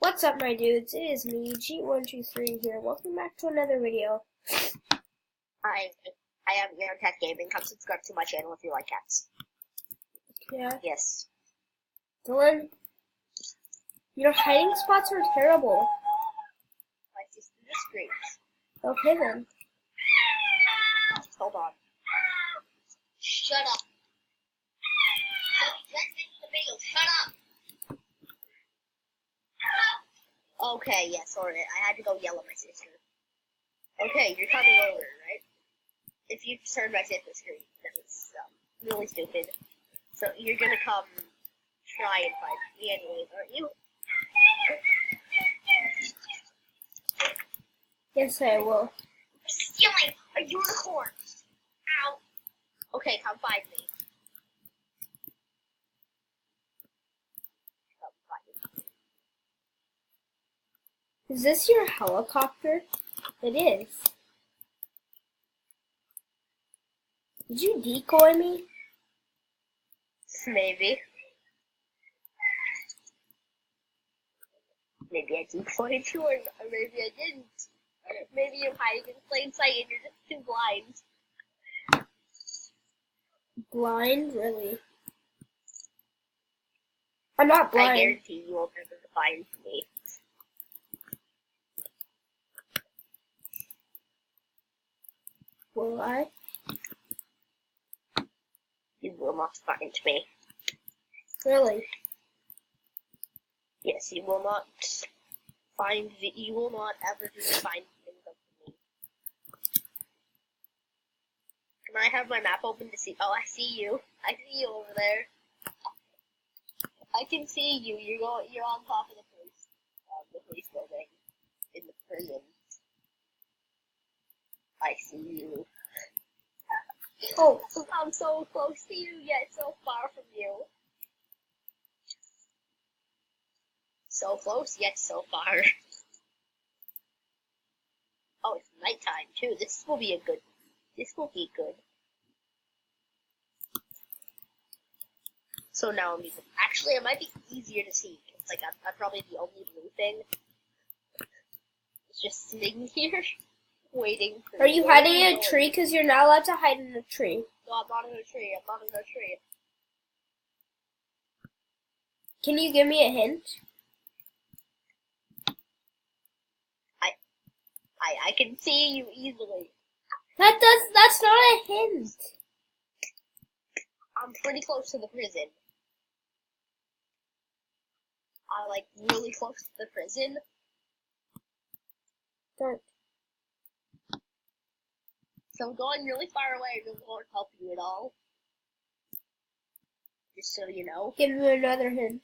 What's up, my dudes? It is me, G123 here. Welcome back to another video. I am Aaron Cat Gaming. Come subscribe to my channel if you like cats. Yeah. Yes. Dylan, your hiding spots are terrible. My sister just screams. Okay then. Hold on. Shut up. Let's finish the video. Shut up. Okay, yeah, sorry. I had to go yell at my sister. Okay, you're coming over, right? If you turn my sister's screen, that was really stupid. So you're gonna come try and fight me anyways, aren't you? Yes, I will. Stealing a unicorn! Ow! Okay, come find me. Come find me. Is this your helicopter? It is. Did you decoy me? Maybe. Maybe I decoyed you, or maybe I didn't. Maybe you're hiding in plain sight and you're just too blind. Blind? Really? I'm not blind. I guarantee you will never find me. Will I? You will not find me. Really? Yes, you will not find me. You will not ever find things up to me. Can I have my map open to see? Oh, I see you. I see you over there. I can see you. You're on top of the police building in the prison. I see you. Oh, I'm so close to you, yet so far from you. So close, yet so far. Oh, it's nighttime too. This will be good. So now I'm even. Actually, it might be easier to see. It's like I'm probably the only blue thing. It's just sitting here, waiting for. are you hiding in a tree? Because you're not allowed to hide in a tree. No, I'm not in a tree. I'm not in a tree. Can you give me a hint? I can see you easily. That's not a hint. I'm pretty close to the prison. I'm like really close to the prison. Don't. So I'm going really far away and it won't help you at all. Just so you know. Give me another hint.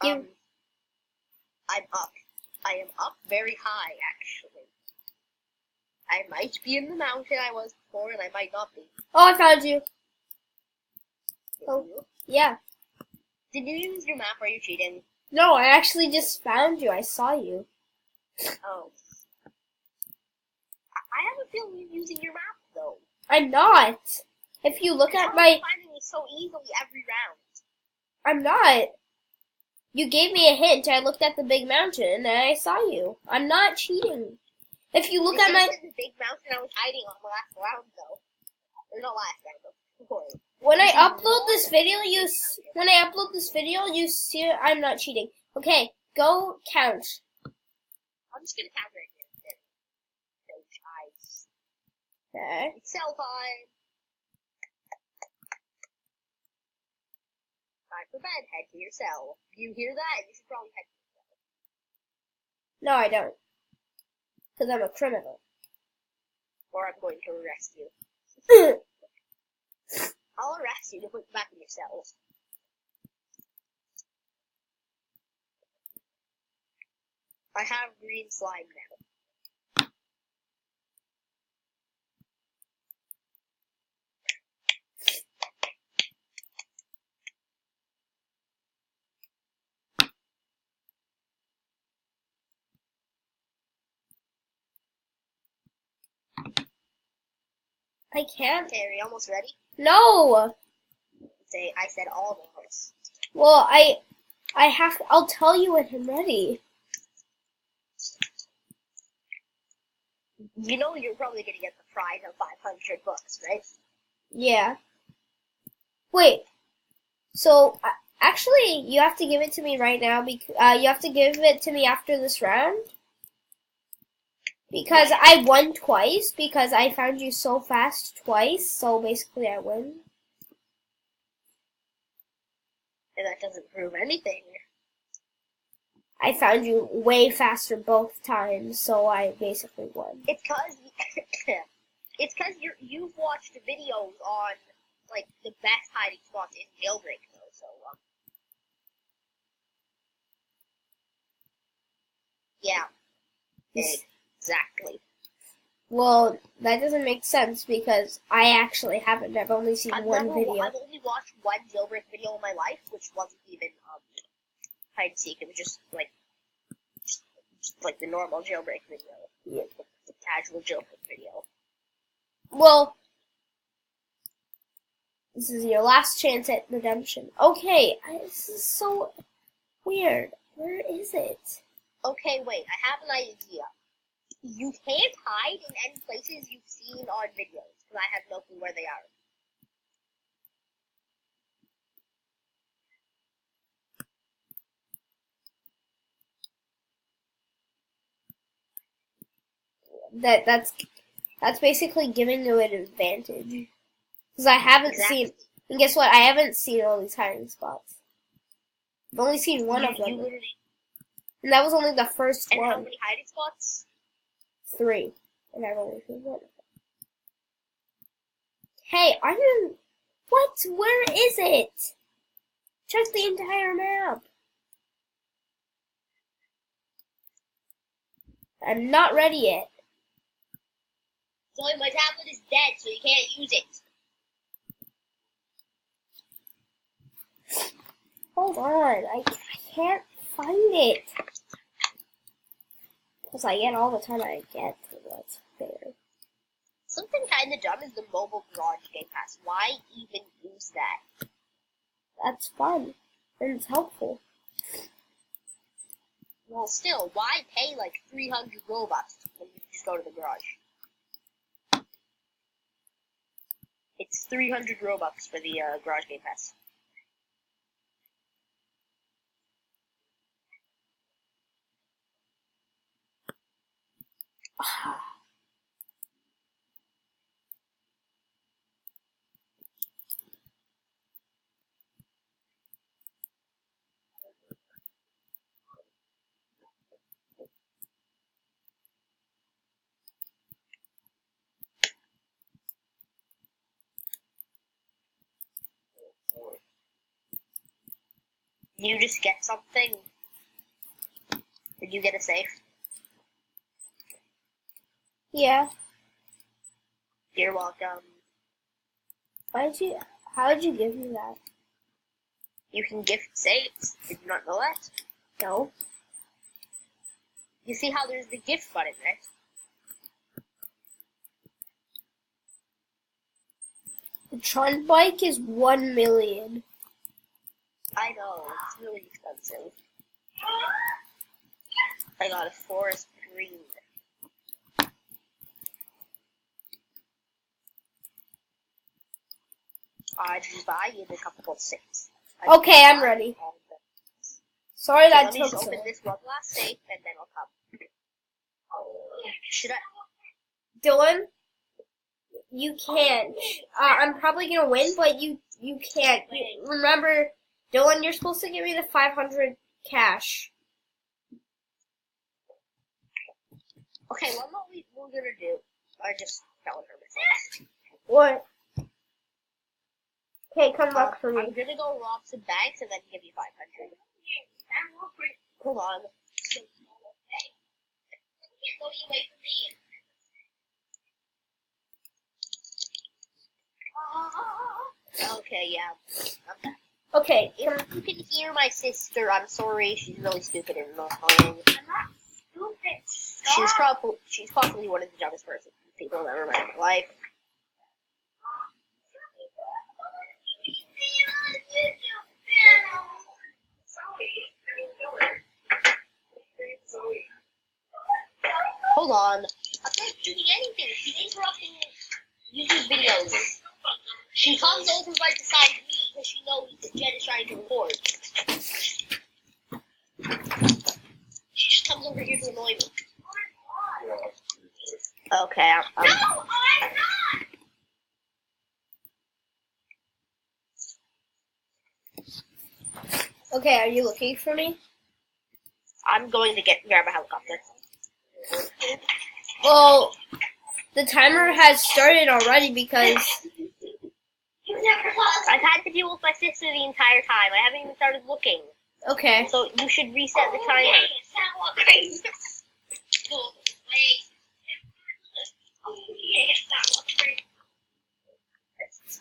I'm up. I am up very high, actually. I might be in the mountain I was before, and I might not be. Oh, I found you. Did Oh. you? Yeah. Did you use your map? Are you cheating? No, I actually just found you. I saw you. Oh. I have a feeling you're using your map, though. I'm not. If you look at my... finding me so easily every round. I'm not. You gave me a hint. I looked at the big mountain and I saw you. I'm not cheating. If you look at my... The big mountain I was hiding on the last round, though. Or not last round, but before. When I upload this video, you see I'm not cheating. Okay, go count. I'm just gonna count right here. Coach eyes. Okay. It's cell time. Time for bed. Head to your cell. You hear that? You should probably head to your cell. No, I don't. Because I'm a criminal. Or I'm going to arrest you. I'll arrest you to put you back in your cell. I have green slime now. I can't. Okay, are you almost ready? No! I said almost. Well, I'll tell you when I'm ready. You know you're probably gonna get the prize of 500 bucks, right? Yeah. Wait. So, actually, you have to give it to me right now. You have to give it to me after this round. Because I won twice. Because I found you so fast twice. So, basically, I win. And that doesn't prove anything. I found you way faster both times. So, I basically won. It's because you've watched videos on like the best hiding spots in Jailbreak, though. So yeah, exactly. Well, that doesn't make sense because I actually haven't. I've only seen one video. I've only watched one Jailbreak video in my life, which wasn't even hide and seek. It was just like the normal Jailbreak video. Yeah. The casual Jailbreak video. Well, this is your last chance at redemption. Okay, this is so weird. Where is it? Okay, wait, I have an idea. You can't hide in any places you've seen on videos, because I have no clue where they are. That's basically giving you an advantage. Because I haven't seen, and guess what? I haven't seen all these hiding spots. I've only seen one of them. And that was only the first one. And how many hiding spots? 3. And I've only seen one of them. Hey, what? Where is it? Check the entire map. I'm not ready yet. Sorry, my tablet is dead, so you can't use it. Hold on, I can't find it. Because I get all the time I get to what's there. Something kind of dumb is the mobile garage game pass. Why even use that? That's fun. And it's helpful. Well, still, why pay like 300 Robux when you just go to the garage? It's 300 Robux for the garage game pass. You just get something. Did you get a safe? Yeah. You're welcome. How did you give me that? You can gift safes. Did you not know that? No. You see how there's the gift button, right? The Tron bike is 1 million. I know, it's really expensive. I got a forest green. I just buy you the couple of six. Okay, I'm ready. Sorry that let me took just so open long. this one last safe and then I'll come. Should I? Dylan, you can't. I'm probably gonna win, but you can't. Remember, Dylan, you're supposed to give me the 500 cash. Okay, what we're gonna do? I just telling her myself. What? Okay, come look for I'm me. gonna go rob some banks and then give you 500. Hold on. Okay, yeah. I'm done. Okay, If you can hear my sister, I'm sorry. She's really stupid and annoying. I'm not stupid. She's probably one of the dumbest people I've ever met in my life. Hold on. I'm not doing anything. She's interrupting YouTube videos. She comes over right beside me because she knows that Jen is trying to record. She just comes over here to annoy me. Okay, No, I'm not. Okay, are you looking for me? I'm going to grab a helicopter. Well, the timer has started already because You never thought. I've had to deal with my sister the entire time. I haven't even started looking. okay. So you should reset the timer. It's not what crazy. Oh, wait. Oh, yeah, it's not what crazy.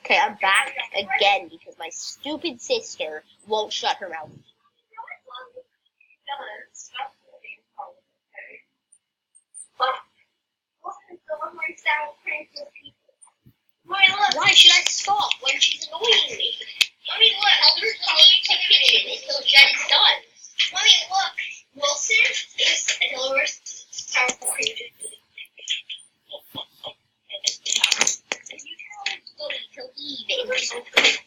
Okay, I'm back again because my stupid sister won't shut her mouth. Why should I stop when she's annoying me? Mommy, look. I'll just leave the kitchen until Jen's done. Mommy, look. Wilson is a Dolores powerful creature. You tell him to leave.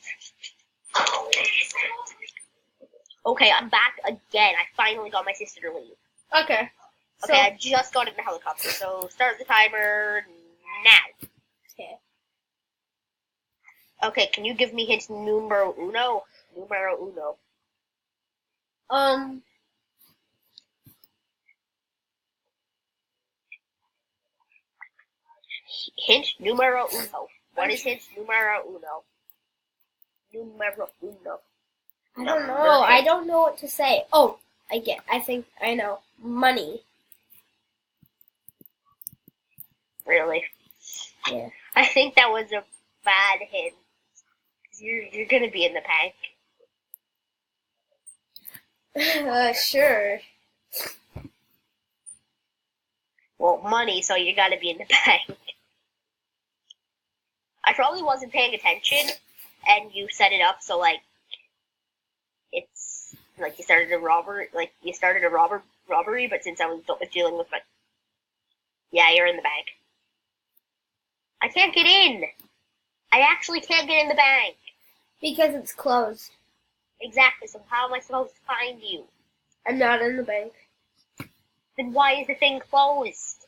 Okay, I'm back again. I finally got my sister to leave. Okay. Okay, I just got in the helicopter, so start the timer now. Okay. Okay, can you give me hint numero uno? Numero uno. Hint numero uno. What is hint numero uno? Numero uno. I don't know. I don't know what to say. Oh, I think I know. Money. Really? Yeah. I think that was a bad hint. You're gonna be in the bank. Sure. Well, money, so you gotta be in the bank. I probably wasn't paying attention, and you set it up so like it's like you started a robbery, but since I was dealing with my, yeah, you're in the bank. I can't get in. I actually can't get in the bank. Because it's closed. Exactly. So how am I supposed to find you? I'm not in the bank. Then why is the thing closed?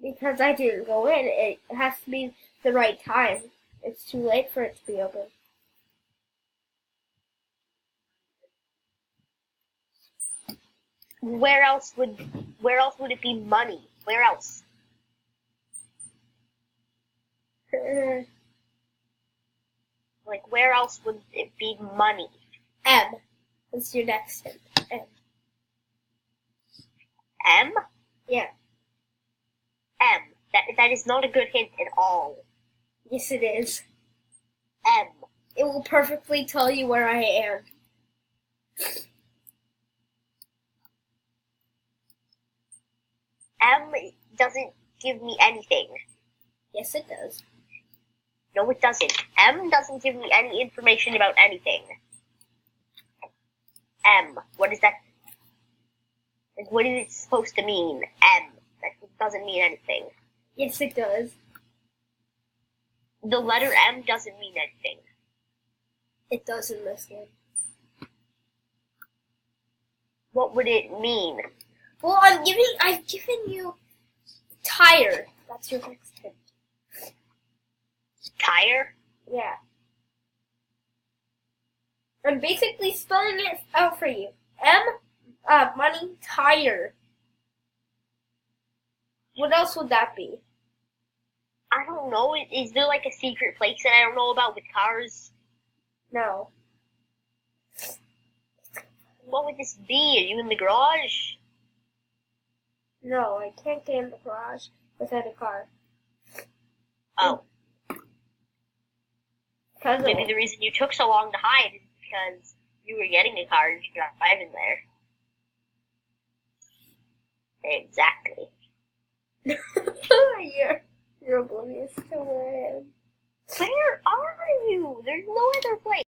Because I didn't go in. It has to be the right time. It's too late for it to be open. Where else would it be money? Where else? Like, where else would it be money? M. That's your next hint. M. M? Yeah. M. That is not a good hint at all. Yes, it is. M. It will perfectly tell you where I am. M doesn't give me anything. Yes, it does. No, it doesn't. M doesn't give me any information about anything. M. What is that? Like, what is it supposed to mean? M. That doesn't mean anything. Yes, it does. The letter M doesn't mean anything. It does in this game. What would it mean? Well, I've given you tire. That's your next hint. Tire? Yeah. I'm basically spelling it out for you. Money, tire. What else would that be? I don't know. Is there like a secret place that I don't know about with cars? No. What would this be? Are you in the garage? No, I can't get in the garage without a car. Oh. Because Maybe the reason you took so long to hide is because you were getting a car and you got driving there. Exactly. You're oblivious to where I am. Where are you? There's no other place.